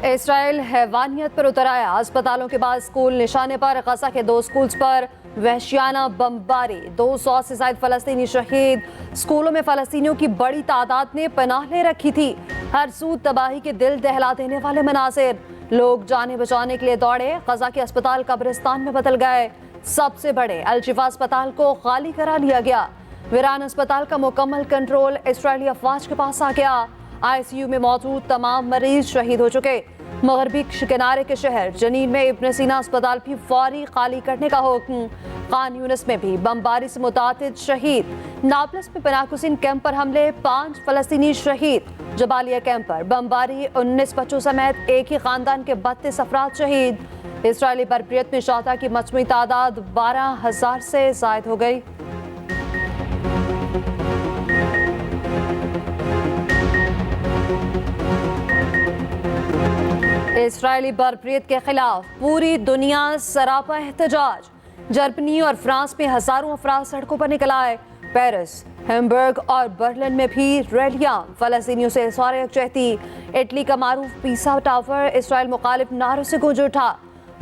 Israel हैवानियत पर उतर आया। अस्पतालों के बाद स्कूल निशाने पर। गजा के 2 स्कूल्स पर वहशियाना बमबारी। 200 से ज्यादा फलस्तीनी शहीद। स्कूलों में फलस्तीनियों की बड़ी तादाद ने पनाह ले रखी थी। हर सू तबाही के दिल दहला देने वाले मनाजिर। लोग जाने बचाने के लिए दौड़े। गजा के अस्पताल कब्रिस्तान में बदल गए। सबसे बड़े अल शिफा अस्पताल को खाली करा लिया गया। वीरान अस्पताल का मुकम्मल कंट्रोल इसराइली अफवाज के पास आ गया। आईसीयू में मौजूद तमाम मरीज शहीद हो चुके। मगरबी किनारे के शहर जनीन में इब्न सीना अस्पताल भी फौरी खाली करने का हुक्म। खान यूनिस में भी बमबारी से मुतादिद शहीद। नाबलस में पनाहगुज़ीन कैंप पर हमले, 5 फलस्तीनी शहीद। जबालिया कैंप पर बमबारी, 19 बच्चों समेत एक ही खानदान के 32 अफराद शहीद। इसराइली बरबरीत में शहदा की मजमूई तादाद 12,000 से जायद हो गई। इसराइली बरबरीत के खिलाफ पूरी दुनिया सरापा एहतजाज। जर्मनी और फ्रांस में हजारों अफराद सड़कों पर निकल आए। पेरिस, हैम्बर्ग और बर्लिन में भी रैलियां। फलस्तीनियों से इज़हार यकजहती। इटली का मारूफ पीसा टावर इसराइल मुखालिफ नारों से गूंज उठा।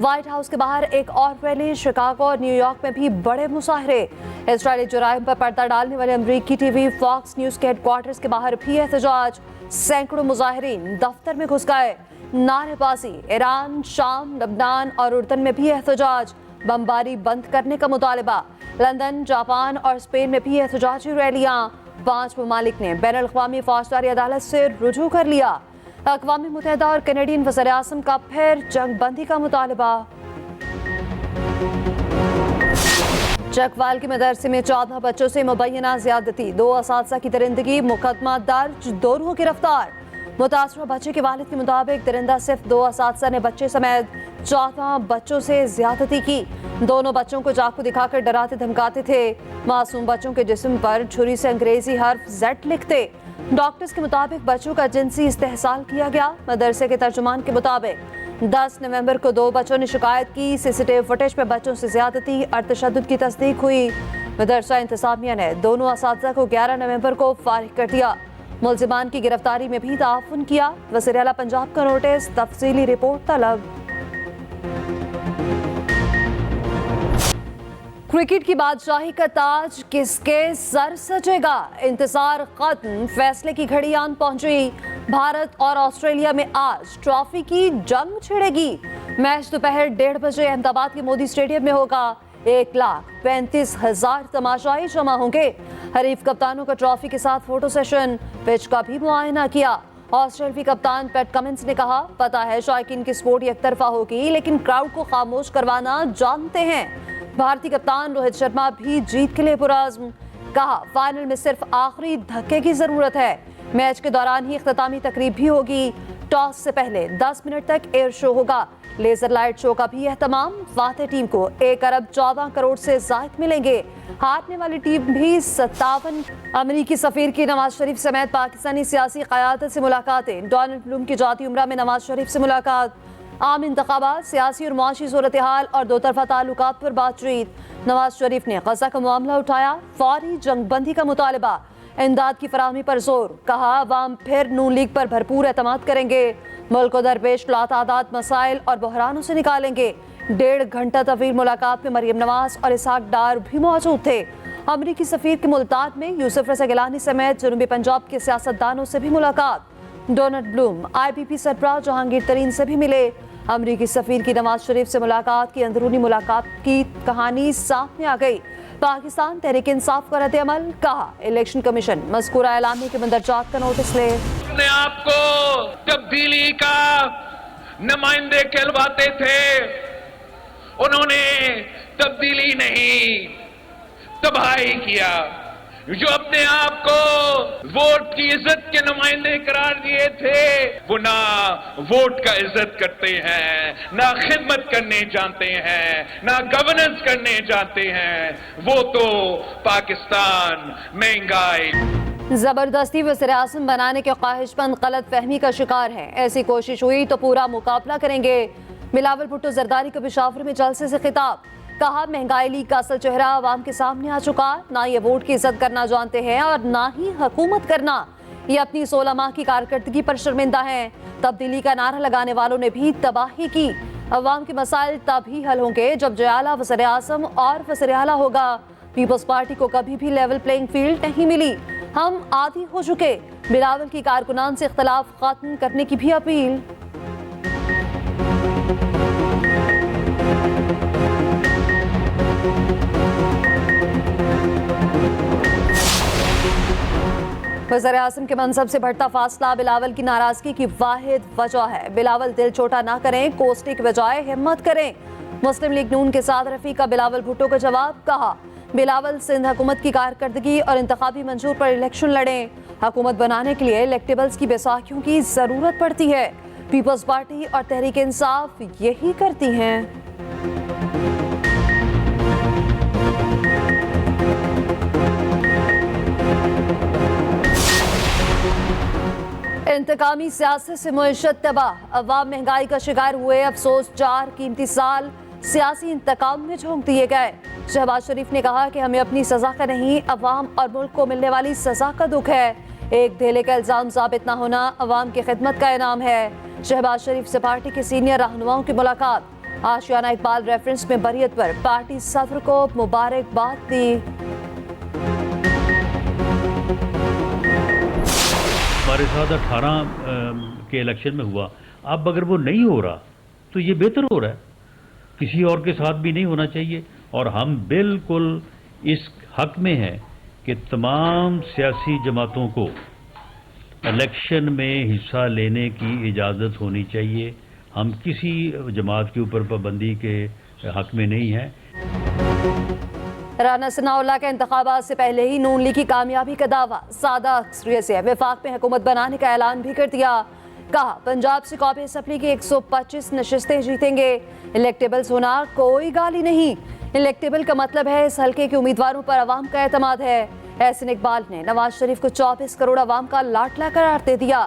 व्हाइट हाउस के बाहर एक और रैली। शिकागो और न्यूयॉर्क में भी बड़े मुजाहरे। इसराइली जुराइम पर पर्दा डालने वाले अमरीकी टीवी फॉक्स न्यूज के हेडक्वार्टर्स के बाहर भी एहतजाज। सैकड़ों मुजाहिरीन दफ्तर में घुस गए। नारेबाजी। ईरान, शाम, लबनान और उर्दन में भी एहतजाज। बमबारी बंद करने का मुतालबा। लंदन, जापान और स्पेन में भी एहतजाजी रैलियां। 5 ममालिक ने बैनुल अक़वामी फौजदारी अदालत से रुजू कर लिया। अक़वाम मुत्तहिदा और कैनेडियन वज़ीर आज़म का फिर जंग बंदी का मुतालबा। चकवाल के मदरसे में 14 बच्चों से मुबैना ज़्यादती। 2 असातिज़ा की दरिंदगी। मुकदमा दर्ज, दोनों गिरफ्तार। मुतासरा बच्चे के वालिद के मुताबिक दरिंदा सिर्फ 2 असातिज़ा ने बच्चे समेत 14 बच्चों से ज्यादती की। दोनों बच्चों को चाकू दिखाकर डराते धमकाते थे। मासूम बच्चों के जिस्म पर छुरी से अंग्रेजी हर्फ Z लिखते। डॉक्टर्स के मुताबिक बच्चों का जिनसी इस्तेहसाल किया गया। मदरसे के तर्जुमान के मुताबिक 10 नवंबर को 2 बच्चों ने शिकायत की। सीसीटीवी फुटेज में बच्चों से ज्यादती और तशद्दुद की तस्दीक हुई। मदरसा इंतजामिया ने दोनों असातिज़ा को 11 नवंबर को फारिग कर दिया। मुल्जिमान की गिरफ्तारी में भी ताउन किया। वज़ीर आला पंजाब का नोटिस, तफसीली रिपोर्ट तलब। क्रिकेट की बादशाही का ताज किसके सर सजेगा? इंतजार खत्म, फैसले की घड़ी आन पहुंची। भारत और ऑस्ट्रेलिया में आज ट्रॉफी की जंग छिड़ेगी। मैच दोपहर 1:30 बजे अहमदाबाद के मोदी स्टेडियम में होगा। 1,35,000 तमाशाई जमा होंगे। हरीफ कप्तानों का ट्रॉफी के साथ फोटो सेशन। पिच का भी मुआयना किया। ऑस्ट्रेलियाई कप्तान पैट कमिंस ने कहा, पता है शायकीन की स्पोर्ट एक तरफा होगी, लेकिन क्राउड को खामोश करवाना जानते हैं। भारतीय कप्तान रोहित शर्मा भी जीत के लिए पुरअज़्म। कहा, फाइनल में सिर्फ आखिरी धक्के की जरूरत है। मैच के दौरान ही इख्तितामी तकरीब भी होगी। टॉस से पहले 10 मिनट तक एयर शो होगा। लेजर लाइट शो का भी एहतमाम। फातेह टीम को 1 अरब 14 करोड़ से ज़ायद मिलेंगे। हारने वाली टीम भी 57। अमरीकी सफीर की नवाज शरीफ समेत पाकिस्तानी सियासी क़यादत से मुलाकातें। डोनाल्ड ब्लूम की जाती उम्रा में नवाज शरीफ से मुलाकात। आम इंतखाबात, सियासी और मुआशी सूरत हाल और 2 तरफा ताल्लुकात पर बातचीत। नवाज शरीफ ने गजा का मामला उठाया। फौरी जंगबंदी का मुतालबा। इमदाद की फराहमी पर जोर। कहा, अवाम फिर नून लीग पर भरपूर एतमाद करेंगे। मुल्क को दरपेश लातादाद मसाइल और बहरानों से निकालेंगे। 1.5 घंटा तवील मुलाकात में मरियम नवाज और इसहाक डार भी मौजूद थे। अमरीकी सफीर के मुल्तान में यूसुफ रज़ा गिलानी समेत जनूबी पंजाब के सियासतदानों से भी मुलाकात। डोनाल्ड ब्लूम IPP सरबराह जहांगीर तरीन से भी मिले। अमरीकी सफीर की नवाज शरीफ से मुलाकात की अंदरूनी मुलाकात की कहानी सामने आ गई। पाकिस्तान तहरीक इंसाफ का रद्द-ए-अमल। कहा, इलेक्शन कमीशन मज़कूरा एलामी के मंदरजात का नोटिस ले। अपने आप को तब्दीली का नुमाइंदे कहलवाते थे, उन्होंने तब्दीली नहीं, तबाही किया। जो अपने आप को वोट की इज्जत के नुमाइंदे करार दिए थे, वो ना वोट का इज्जत करते हैं, ना खिदमत करने जानते हैं, ना गवर्नेंस करने जानते हैं। वो तो पाकिस्तान महंगाई जबरदस्ती वज़ीर आज़म बनाने के ख्वाहिशमंद गलत फहमी का शिकार है। ऐसी कोशिश हुई तो पूरा मुकाबला करेंगे। बिलावल भुट्टो जरदारी का पेशावर में जलसे से खिताब। कहा, महंगाई लीग का असल चेहरा आवाम के सामने आ चुका। ना ये वोट की इज्जत करना जानते हैं और ना ही हुकूमत करना। ये अपनी 16 माह की कारकर्दगी पर शर्मिंदा हैं। तब्दीली का नारा लगाने वालों ने भी तबाही की। अवाम के मसाइल तभी हल होंगे जब जयाला वज़ीर आज़म और वज़ीर आला होगा। पीपल्स पार्टी को कभी भी लेवल प्लेइंग फील्ड नहीं मिली। हम आदी हो चुके। बिलावल की कारकुनान से इख्तलाफ खत्म करने की भी अपील। वज़ीर आज़म के मनसब से बढ़ता फासला बिलावल की नाराजगी की वाहिद वजह है। बिलावल दिल छोटा ना करें, कोसने के बजाय हिम्मत करें। मुस्लिम लीग नून के साथ रफीका बिलावल भुट्टो का जवाब। कहा बिलावल सिंध हुकूमत की कारकर्दगी और इंतखाबी मंशूर पर इलेक्शन लड़ें। हुकूमत बनाने के लिए इलेक्टेबल्स की बैसाखियों की जरूरत पड़ती है। पीपल्स पार्टी और तहरीक इंसाफ यही करती हैं। इंतकामी सियासत से मुईशत तबाह, अवाम महंगाई का शिकार हुए। अफसोस 4 कीमती साल सियासी इंतकाम में झोंक दिए गए। शहबाज शरीफ ने कहा कि हमें अपनी सजा का नहीं, अवाम और मुल्क को मिलने वाली सजा का दुख है। एक धेले का इल्जाम साबित न होना अवाम की खिदमत का इनाम है। शहबाज शरीफ से पार्टी के सीनियर रहनुमाओं की मुलाकात। आशियाना इकबाल रेफरेंस में बरियत पर पार्टी सदर को मुबारकबाद दी। हमारे साथ 18 के इलेक्शन में हुआ। अब अगर वो नहीं हो रहा तो ये बेहतर हो रहा है, किसी और के साथ भी नहीं होना चाहिए। और हम बिल्कुल इस हक में हैं कि तमाम सियासी जमातों को इलेक्शन में हिस्सा लेने की इजाज़त होनी चाहिए। हम किसी जमात के ऊपर पाबंदी के हक में नहीं हैं। राना सनाउल्लाह के इंतखाबात से पहले ही नून लीग की कामयाबी का दावा। सादा अक्सरियत से वफाक में हुकूमत बनाने का ऐलान भी कर दिया। कहा पंजाब से कौमी असम्बली की 125 नशिस्तें जीतेंगे। इलेक्टेबल्स होना कोई गाली नहीं। इलेक्टेबल का मतलब है इस हल्के के उम्मीदवारों पर अवाम का एतमाद है। एहसन इकबाल ने नवाज शरीफ को 24 करोड़ अवाम का लाडला करार दे दिया।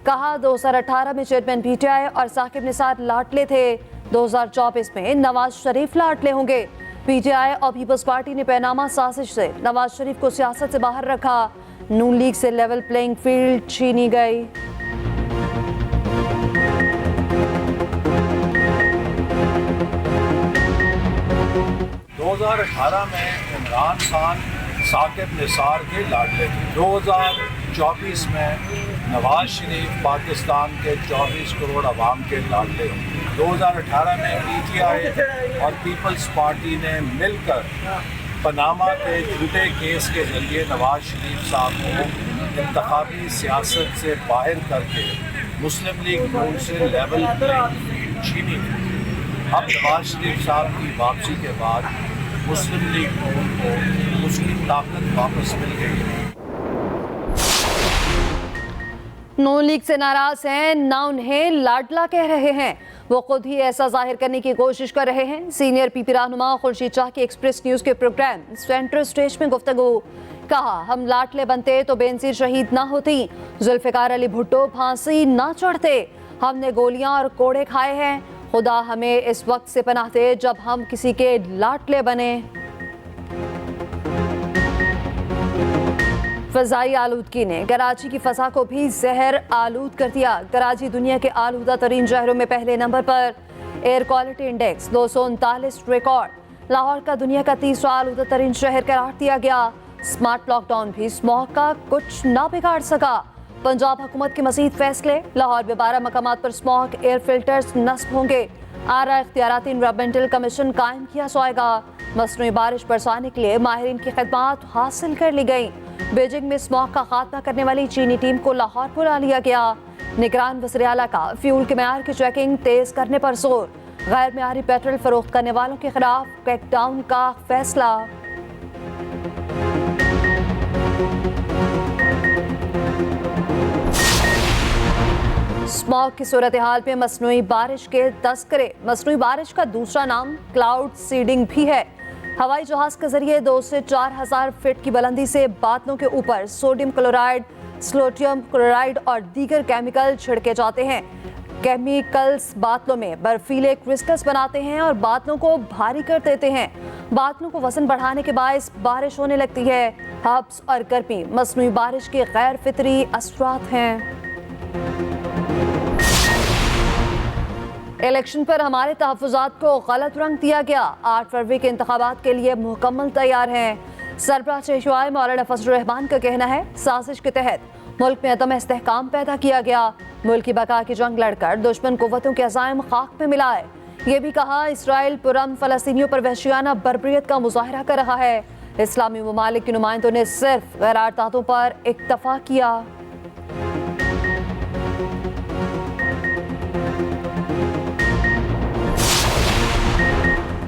कहा 2018 में चेयरमैन पीटीआई और साकिब निसार लाडले थे, 2024 में नवाज शरीफ लाडले होंगे। पीटीआई और पीपल्स पार्टी ने पैनामा साजिश से नवाज शरीफ को सियासत से बाहर रखा। नून लीग से लेवल प्लेइंग फील्ड छीनी गई। दो 2018 में इमरान खान साकिब निसार के लाडले थे। 2024 में नवाज शरीफ पाकिस्तान के 24 करोड़ अवाम के लाडले होंगे। 2018 में पीटीआई और पीपल्स पार्टी ने मिलकर पनामा के झूठे केस के जरिए नवाज शरीफ साहब को इंतखाबी सियासत से बाहर करके मुस्लिम लीग नून से लेवल प्लेइंग फील्ड छीनी थी। अब नवाज शरीफ साहब की वापसी के बाद मुस्लिम लीग नून को उसकी ताकत वापस मिल गई है। नून लीग से नाराज हैं, ना उन्हें लाडला कह रहे हैं, वो खुद ही ऐसा जाहिर करने की कोशिश कर रहे हैं। सीनियर पीपी रहनुमा खुर्शीद शाह की एक्सप्रेस न्यूज के प्रोग्राम सेंटर स्टेज में गुफ्तगू। कहा हम लाडले बनते तो बेनजीर शहीद ना होती, जुल्फिकार अली भुट्टो फांसी ना चढ़ते। हमने गोलियां और कोड़े खाए हैं, खुदा हमें इस वक्त से पनाह दे जब हम किसी के लाडले बने। फ़ज़ाई आलूदगी ने कराची की फ़ज़ा को भी जहर आलूद कर दिया। कराची दुनिया के आलूदा तरीन शहरों में पहले नंबर पर। Air quality index 239 record. Lahore का दुनिया का तीसरा आलूदा तरीन शहर करार दिया गया। स्मार्ट लॉकडाउन भी स्मॉग का कुछ ना बिगाड़ सका। पंजाब हुकूमत के मज़ीद फैसले। लाहौर में 12 मकामात पर स्मॉग एयर फिल्टर्स नस्ब होंगे। आरा इख्तियाराती इन्वायरमेंटल कमीशन कायम किया जाएगा। मसनूई बारिश बरसाने के लिए माहिरीन की खिदमात हासिल कर ली गई। बीजिंग में स्मॉग का खात्मा करने वाली चीनी टीम को लाहौर बुला लिया गया। निगरान वज़ीर आला का फ्यूल के मेयार की चेकिंग तेज करने पर जोर। गैर मेयारी पेट्रोल फरोख्त करने वालों के खिलाफ क्रैकडाउन का फैसला। स्मॉग की सूरत हाल में मसनूई बारिश के तस्करे। मसनूई बारिश का दूसरा नाम क्लाउड सीडिंग भी है। हवाई जहाज के जरिए 2 से 4,000 फीट की बुलंदी से बादलों के ऊपर सोडियम क्लोराइड, स्लोटियम क्लोराइड और दीगर केमिकल छिड़के जाते हैं। केमिकल्स बादलों में बर्फीले क्रिस्टल्स बनाते हैं और बादलों को भारी कर देते हैं। बादलों को वजन बढ़ाने के बायस बारिश होने लगती है। हब्स और गर्मी मसनूई बारिश के गैर फितरी असरात हैं। इलेक्शन पर हमारे तहफ़्फ़ुज़ात को गलत रंग दिया गया। 8 फरवरी के इंतखाबात के लिए मुकम्मल तैयार हैं। सरबराह चेशवाई मौलाना फजल रहमान का कहना है, साजिश के तहत मुल्क में अदम इस्तेहकाम पैदा किया गया। मुल्क की बका की जंग लड़कर दुश्मन कुव्वतों के अज़ाइम खाक में मिलाए। ये भी कहा, इसराइल पुरम फ़लस्तीनियों पर वहशियाना बर्बरियत का मुजाहरा कर रहा है। इस्लामी ममालिक के नुमाइंदों ने सिर्फ क़रारदादों पर इक्तफा किया।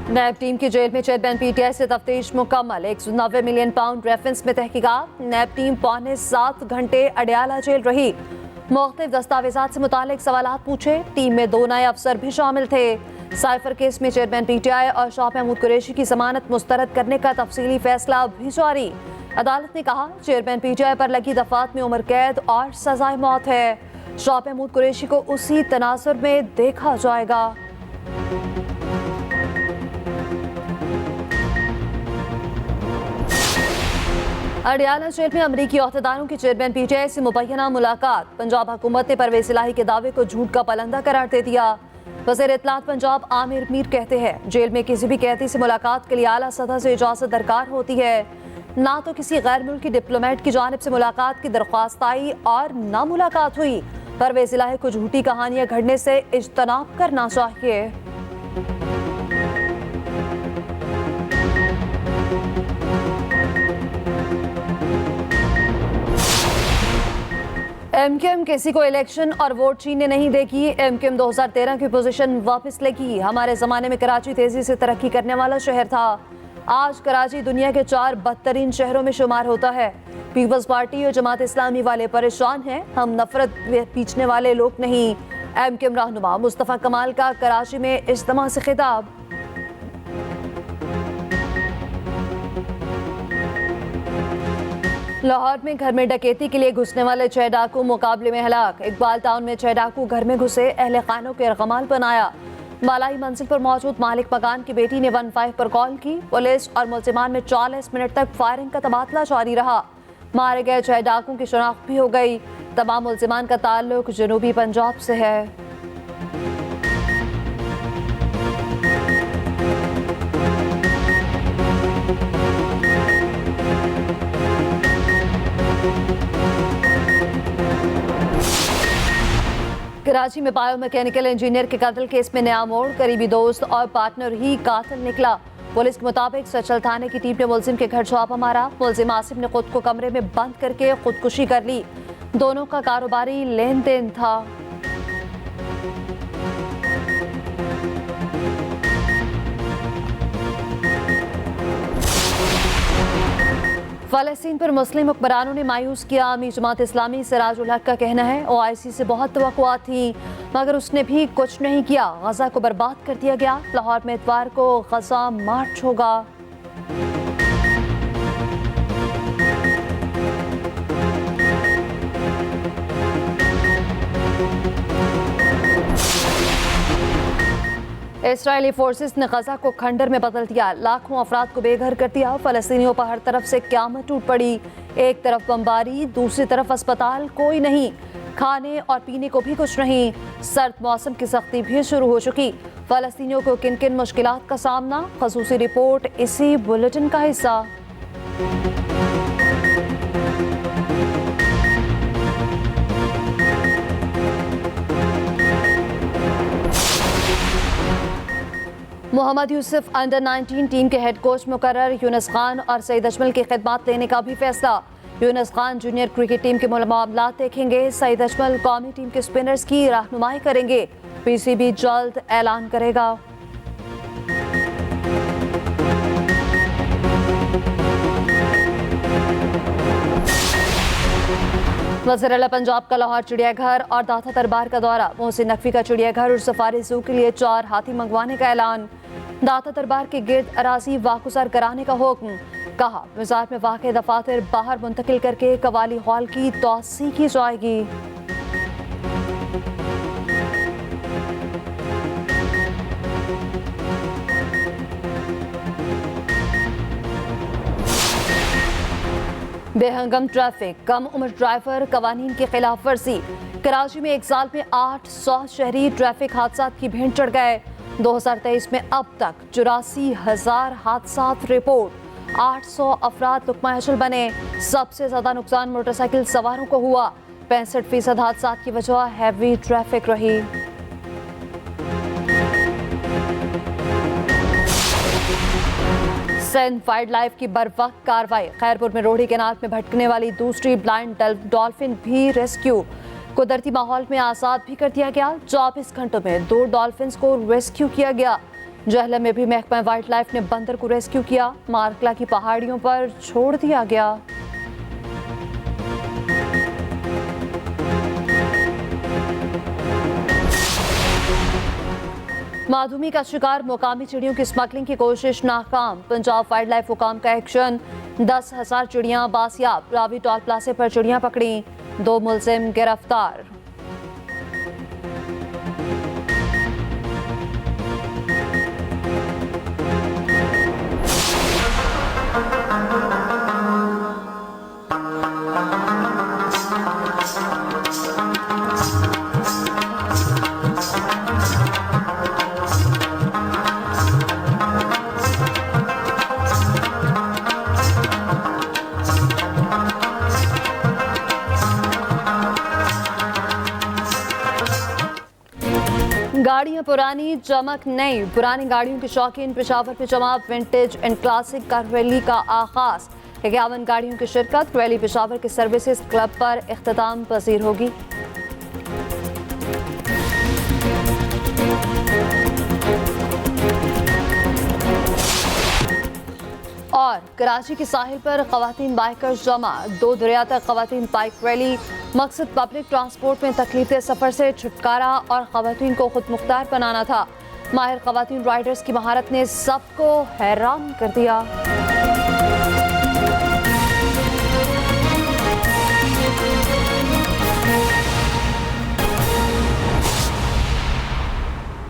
नैब टीम की जेल में चेयरमैन पीटीआई से तफ्तीश मुकम्मल। 190 मिलियन पाउंड रेफरेंस में तहकीकात। नैब टीम 6.25 घंटे अडयाला जेल रही। मुख्तलिफ दस्तावेजात से मुतालिक सवालात पूछे। टीम में 2 नए अफसर भी शामिल थे। साइफर केस में चेयरमैन पीटीआई और शाह महमूद कुरैशी की जमानत मुस्तरद करने का तफसीली फैसला भी जारी। अदालत ने कहा, चेयरमैन पीटीआई पर लगी दफात में उम्र कैद और सजाए मौत है। शाह महमूद कुरैशी को उसी तनाजुर में देखा जाएगा। अडयाला जेल में अमरीकी अहदेदारों की चेयरमैन पीटीआई से मुबैना मुलाकात। पंजाब हुकूमत ने परवेज इलाही के दावे को झूठ का पलंदा करार दे दिया। वज़ीर इत्तलात पंजाब आमिर मीर कहते हैं, जेल में किसी भी कैदी से मुलाकात के लिए आला सतह से इजाज़त दरकार होती है। ना तो किसी गैर मुल्की डिप्लोमेट की जानिब से मुलाकात की दरख्वास्त आई और ना मुलाकात हुई। परवेज इलाही को झूठी कहानियां घड़ने से इज्तनाब करना चाहिए। एमकेएम किसी को इलेक्शन और वोट छीनने नहीं देगी। एमकेएम 2013 की पोजीशन वापस लेगी। हमारे ज़माने में कराची तेजी से तरक्की करने वाला शहर था। आज कराची दुनिया के 4 बदतरीन शहरों में शुमार होता है। पीपल्स पार्टी और जमात इस्लामी वाले परेशान हैं। हम नफरत पीछने वाले लोग नहीं। एमकेएम रहनुमा मुस्तफ़ा कमाल का कराची में इज्तिमा से खिताब। लाहौर में घर में डकैती के लिए घुसने वाले 6 डाकू मुकाबले में हलाक। इकबाल टाउन में 6 डाकू घर में घुसे, अहले खानों के रगमाल बनाया। मालाई मंजिल पर मौजूद मालिक मकान की बेटी ने 15 पर कॉल की। पुलिस और मुल्जिमान में 40 मिनट तक फायरिंग का तबादला जारी रहा। मारे गए 6 डाकुओं की शनाख्त भी हो गई। तमाम मुल्जिमान का ताल्लुक जनूबी पंजाब से है। कराची में बायोमैकेनिकल इंजीनियर के कत्ल केस में नया मोड़। करीबी दोस्त और पार्टनर ही कातिल निकला। पुलिस के मुताबिक सचल थाने की टीम ने मुलजिम के घर छापा मारा। मुलजिम आसिफ ने खुद को कमरे में बंद करके खुदकुशी कर ली। दोनों का कारोबारी लेन देन था। फ़लस्तीन पर मुस्लिम हुक्मरानों ने मायूस किया। आमी जमात इस्लामी सिराजुल हक का कहना है, ओआईसी से बहुत तवक्कुआत थी मगर उसने भी कुछ नहीं किया। गजा को बर्बाद कर दिया गया। लाहौर में इतवार को गजा मार्च होगा। इसराइली फोर्सेस ने गजा को खंडर में बदल दिया। लाखों अफराद को बेघर कर दिया। फ़लस्तीनियों पर हर तरफ से क़यामत टूट पड़ी। एक तरफ बमबारी, दूसरी तरफ अस्पताल, कोई नहीं। खाने और पीने को भी कुछ नहीं। सर्द मौसम की सख्ती भी शुरू हो चुकी। फ़लस्तीनियों को किन किन मुश्किलात का सामना, ख़ुसूसी रिपोर्ट इसी बुलेटिन का हिस्सा। मोहम्मद यूसुफ अंडर 19 टीम के हेड कोच मुकर्रर। यूनुस खान और सईद अजमल की खिदमत लेने का भी फैसला। Yunus Khan junior cricket team के मामलात देखेंगे। सईद अजमल कौमी टीम के स्पिनर्स की रहनुमाई करेंगे। पीसीबी जल्द ऐलान करेगा। वज़ीर आला पंजाब का लाहौर चिड़ियाघर और दाता दरबार का दौरा। मोहसिन नकवी का चिड़ियाघर और सफारी जू के लिए 4 हाथी मंगवाने का ऐलान। दाता दरबार के गिर्द अराजी वाकुसर कराने का हुक्म। कहा, बाजार में वाक़े दफातर बाहर मुंतकिल करके कवाली हॉल की तोसी की जाएगी। बेहंगम ट्रैफिक, कम उम्र ड्राइवर, कवानीन की खिलाफ वर्जी। कराची में एक साल में 800 शहरी ट्रैफिक हादसा की भेंट चढ़ गए। 2023 में अब तक 84,000 हादसा रिपोर्ट। 800 अफराद लुकमा हशल बने। सबसे ज्यादा नुकसान मोटरसाइकिल सवारों को हुआ। 65% हादसा की वजह हैवी ट्रैफिक रही। सिंध वाइल्ड लाइफ की बरवक्त कार्रवाई। खैरपुर में रोहड़ी केनाल में भटकने वाली दूसरी ब्लाइंड डॉल्फिन भी रेस्क्यू। कुदरती माहौल में आज़ाद भी कर दिया गया। 24 घंटों में 2 डॉल्फिन्स को रेस्क्यू किया गया। जहलम में भी महकमा वाइल्ड लाइफ ने बंदर को रेस्क्यू किया। मारकला की पहाड़ियों पर छोड़ दिया गया। माधुमी का शिकार, मुकामी चिड़ियों की स्मगलिंग की कोशिश नाकाम। पंजाब वाइल्ड लाइफ हुकाम का एक्शन। 10,000 चिड़ियां बासियाब। रावी टोल प्लाजे पर चिड़ियां पकड़ी। 2 मुलजिम गिरफ्तार। गाड़ियां पुरानी, चमक नई। पुरानी गाड़ियों के शौकीन पेशावर पे जमा। Vintage and classic car rally का आगाज। 51 गाड़ियों की शिरकत। रैली पेशावर के सर्विसेज क्लब पर इख्तिताम पजीर होगी। और कराची के साहिल पर खवातीन बाइकर्स जमा। 2 दरिया तक खवातीन बाइक रैली। मकसद पब्लिक ट्रांसपोर्ट में तकलीफ सफर से छुटकारा और खवातीन को खुद मुख्तार बनाना था। माहिर खवातीन राइडर्स की महारत ने सबको हैरान कर दिया।